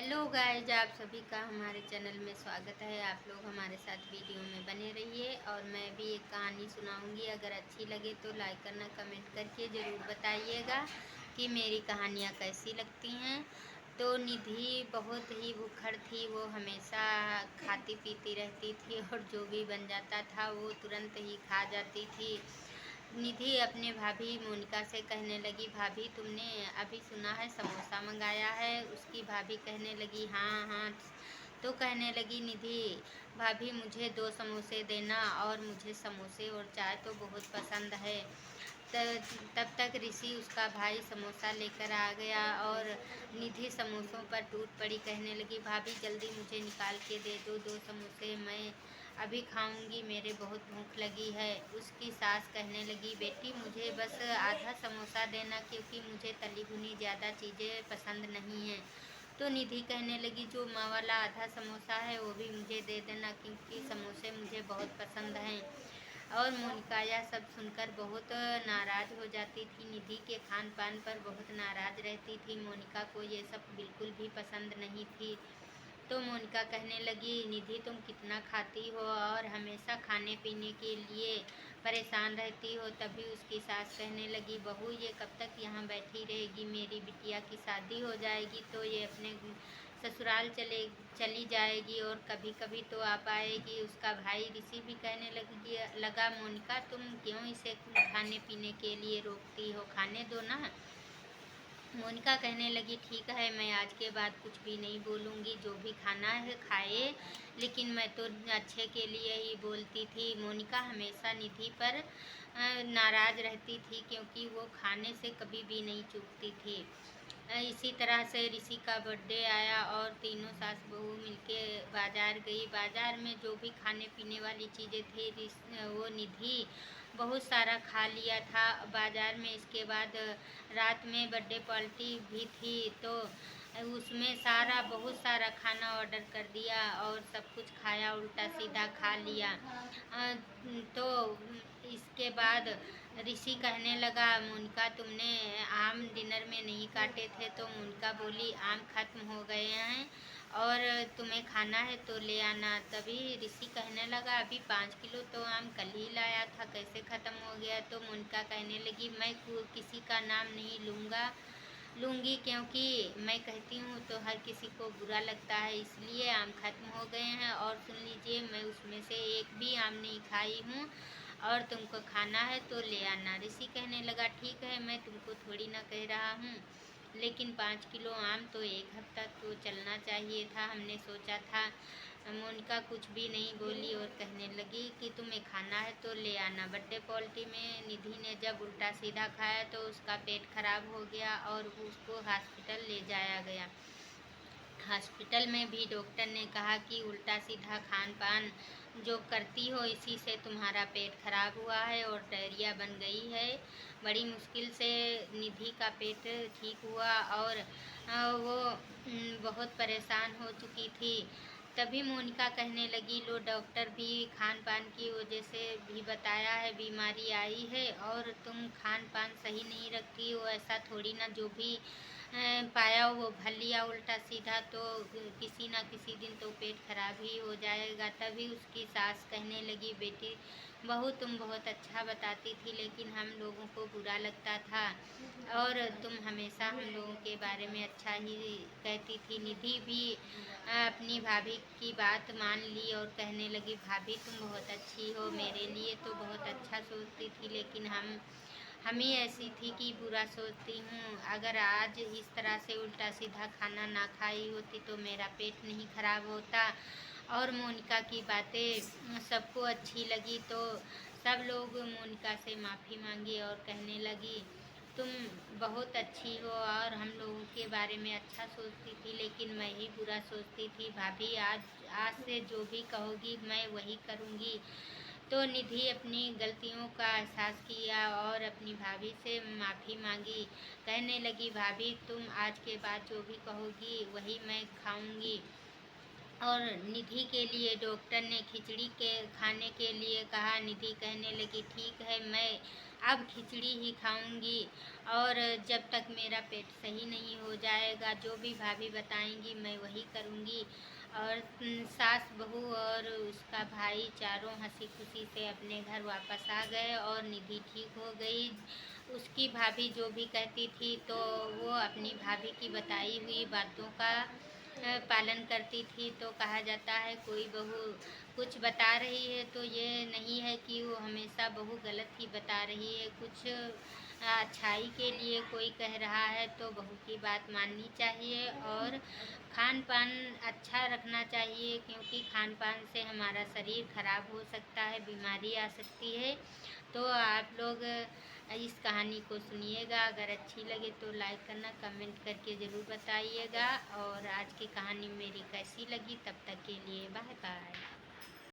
Hello guys, आप सभी का हमारे चैनल में स्वागत है। आप लोग हमारे साथ वीडियो में बने रहिए और मैं भी एक कहानी सुनाऊंगी। अगर अच्छी लगे तो लाइक करना, कमेंट करके ज़रूर बताइएगा कि मेरी कहानियाँ कैसी लगती हैं। तो निधि बहुत ही भूखड़ थी। वो हमेशा खाती पीती रहती थी और जो भी बन जाता था वो तुरंत ही खा जाती थी। निधि अपने भाभी मोनिका से कहने लगी, भाभी तुमने अभी सुना है समोसा मंगाया है? उसकी भाभी कहने लगी, हाँ हाँ। तो कहने लगी निधि, भाभी मुझे 2 समोसे देना, और मुझे समोसे और चाय तो बहुत पसंद है। तब तक ऋषि उसका भाई समोसा लेकर आ गया और निधि समोसों पर टूट पड़ी। कहने लगी, भाभी जल्दी मुझे निकाल के दे दो 2 समोसे, मैं अभी खाऊंगी, मेरे बहुत भूख लगी है। उसकी सास कहने लगी, बेटी मुझे बस आधा समोसा देना, क्योंकि मुझे तली भुनी ज़्यादा चीज़ें पसंद नहीं हैं। तो निधि कहने लगी, जो माँ वाला आधा समोसा है वो भी मुझे दे देना, क्योंकि समोसे मुझे बहुत पसंद हैं। और मोनिका यह सब सुनकर बहुत नाराज़ हो जाती थी। निधि के खान पान पर बहुत नाराज़ रहती थी। मोनिका को ये सब बिल्कुल भी पसंद नहीं थी। तो मोनिका कहने लगी, निधि तुम कितना खाती हो और हमेशा खाने पीने के लिए परेशान रहती हो। तभी उसकी सास कहने लगी, बहू ये कब तक यहाँ बैठी रहेगी? मेरी बिटिया की शादी हो जाएगी तो ये अपने ससुराल चली जाएगी और कभी कभी तो आ पाएगी। उसका भाई ऋषि भी कहने लगा, मोनिका तुम क्यों इसे खाने पीने के लिए रोकती हो? खाने दो ना। मोनिका कहने लगी, ठीक है, मैं आज के बाद कुछ भी नहीं बोलूँगी, जो भी खाना है खाए, लेकिन मैं तो अच्छे के लिए ही बोलती थी। मोनिका हमेशा निधि पर नाराज़ रहती थी, क्योंकि वो खाने से कभी भी नहीं चूकती थी। इसी तरह से ऋषि का बर्थडे आया और तीनों सास बहू मिलके बाज़ार गई। बाज़ार में जो भी खाने पीने वाली चीज़ें थी वो निधि बहुत सारा खा लिया था बाज़ार में। इसके बाद रात में बर्थडे पार्टी भी थी, तो उसमें बहुत सारा खाना ऑर्डर कर दिया और सब कुछ खाया, उल्टा सीधा खा लिया। तो इसके बाद ऋषि कहने लगा, मोनिका तुमने आम डिनर में नहीं काटे थे? तो मोनिका बोली, आम खत्म हो गए हैं और तुम्हें खाना है तो ले आना। तभी ऋषि कहने लगा, अभी 5 किलो तो आम कल ही लाया था, कैसे ख़त्म हो गया? तो मोनिका कहने लगी, मैं किसी का नाम नहीं लूँगी, क्योंकि मैं कहती हूँ तो हर किसी को बुरा लगता है, इसलिए आम खत्म हो गए हैं। और सुन लीजिए, मैं उसमें से एक भी आम नहीं खाई हूँ और तुमको खाना है तो ले आना। ऋषि कहने लगा, ठीक है, मैं तुमको थोड़ी ना कह रहा हूँ, लेकिन 5 किलो आम तो एक हफ्ता तो चलना चाहिए था, हमने सोचा था। मोनिका कुछ भी नहीं बोली और कहने लगी कि तुम्हें खाना है तो ले आना। बर्थडे पार्टी में निधि ने जब उल्टा सीधा खाया तो उसका पेट खराब हो गया और उसको हॉस्पिटल ले जाया गया। हॉस्पिटल में भी डॉक्टर ने कहा कि उल्टा सीधा खान पान जो करती हो, इसी से तुम्हारा पेट खराब हुआ है और डायरिया बन गई है। बड़ी मुश्किल से निधि का पेट ठीक हुआ और वो बहुत परेशान हो चुकी थी। तभी मोनिका कहने लगी, लो डॉक्टर भी खान पान की वजह से भी बताया है बीमारी आई है, और तुम खान पान सही नहीं रखती हो। ऐसा थोड़ी ना जो भी पाया वो भर लिया उल्टा सीधा, तो किसी ना किसी दिन तो पेट खराब ही हो जाएगा। तभी उसकी सास कहने लगी, बेटी बहू तुम बहुत अच्छा बताती थी, लेकिन हम लोगों को बुरा लगता था और तुम हमेशा हम लोगों के बारे में अच्छा ही कहती थी। निधि भी अपनी भाभी की बात मान ली और कहने लगी, भाभी तुम बहुत अच्छी हो, मेरे लिए तो बहुत अच्छा सोचती थी, लेकिन हम ही ऐसी थी कि बुरा सोचती हूँ। अगर आज इस तरह से उल्टा सीधा खाना ना खाई होती तो मेरा पेट नहीं खराब होता। और मोनिका की बातें सबको अच्छी लगी, तो सब लोग मोनिका से माफ़ी मांगी और कहने लगी, तुम बहुत अच्छी हो और हम लोगों के बारे में अच्छा सोचती थी, लेकिन मैं ही बुरा सोचती थी। भाभी आज आज से जो भी कहोगी मैं वही करूँगी। तो निधि अपनी गलतियों का एहसास किया और अपनी भाभी से माफ़ी मांगी। कहने लगी, भाभी तुम आज के बाद जो भी कहोगी वही मैं खाऊंगी। और निधि के लिए डॉक्टर ने खिचड़ी के खाने के लिए कहा। निधि कहने लगी, ठीक है, मैं अब खिचड़ी ही खाऊंगी और जब तक मेरा पेट सही नहीं हो जाएगा जो भी भाभी बताएंगी मैं वही करूंगी। और सास बहू और उसका भाई चारों हंसी खुशी से अपने घर वापस आ गए और निधि ठीक हो गई। उसकी भाभी जो भी कहती थी तो वो अपनी भाभी की बताई हुई बातों का पालन करती थी। तो कहा जाता है कोई बहू कुछ बता रही है तो ये नहीं है कि वो हमेशा बहू गलत ही बता रही है। कुछ अच्छाई के लिए कोई कह रहा है तो बहू की बात माननी चाहिए और खान पान अच्छा रखना चाहिए, क्योंकि खान पान से हमारा शरीर खराब हो सकता है, बीमारी आ सकती है। तो आप लोग इस कहानी को सुनिएगा, अगर अच्छी लगे तो लाइक करना, कमेंट करके ज़रूर बताइएगा। और आज की कहानी मेरी कैसी लगी, तब तक के लिए बाय बाय।